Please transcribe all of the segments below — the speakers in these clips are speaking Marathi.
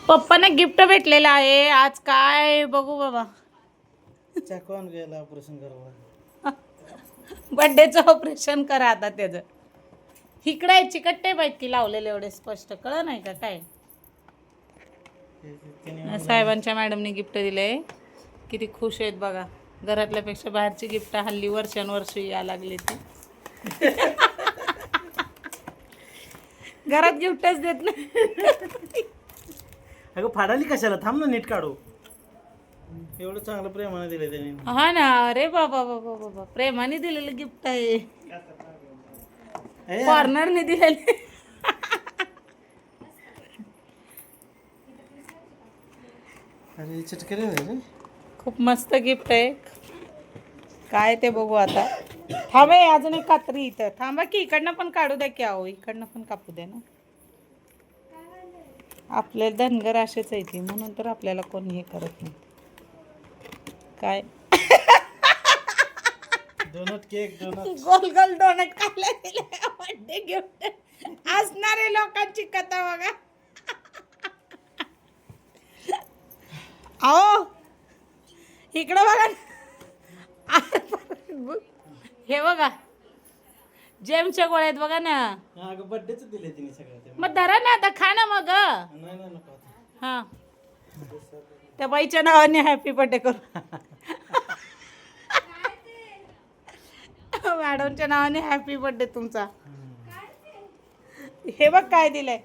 पप्पांना गिफ्ट भेटलेलं आहे आज. काय बघू बाबा. चाकवान गेला ऑपरेशन करावं. बर्थडेचं ऑपरेशन करा आता त्याचं. इकडे चिकट्टे आहेत की लावलेले एवढे स्पष्ट कळ नाही का काय. साहेबांच्या मॅडमने गिफ्ट दिलंय. किती खुश आहेत बघा. घरातल्यापेक्षा बाहेरची गिफ्ट हल्ली वर्षानुवर्षी या लागली ती. घरात गिफ्टच देत नाही. अगं फाडाली कशाला, थांब ना नीट काढू. एवढं चांगलं प्रेमाने दिलं त्याने. हा ना. अरे बाबा बाबा बाबा प्रेमाने दिलेलं गिफ्ट आहे. कॉर्नरने दिलेले. अरे चटकरे रे. खूप मस्त गिफ्ट आहे. काय ते बघू आता. थांबे अजून एक कात्री इथं. थांबा की इकडनं पण काढू द्या की. आहो इकडनं पण कापू द्या ना. आपले धनगर असेच आहे ती म्हणून तर आपल्याला कोणी हे करत नाही. काय डोनट केक डोनट. गोल गोल डोनट खायला दिले बर्थडे गिफ्ट. असणारे लोकांची कथा बघा. अहो इकडं बघा. हे बघा जेमच्या गोळ्यात बघा ना. अगं बर्थडेच दिले तिने सगळं. मग धरा ना आता खा ना मग. नाही नाही नको. हा त्या बाईच्या नावाने हॅपी बर्थडे करू. मॅडमच्या नावाने हॅपी बर्थडे तुमचा. हे बघ काय दिलंय.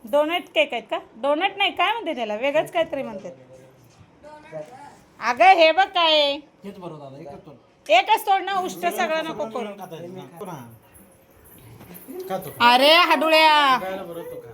डोनट केक आहेत का. डोनट नाही काय म्हणते त्याला वेगळंच काहीतरी म्हणते. अगं हे बघ काय. हेच बरोबर दादा एकच तो. एकच तोड ना. उष्ट सगळं नको करू. खातो. अरे हाडुळ्या. खायला बरोबर तो खा.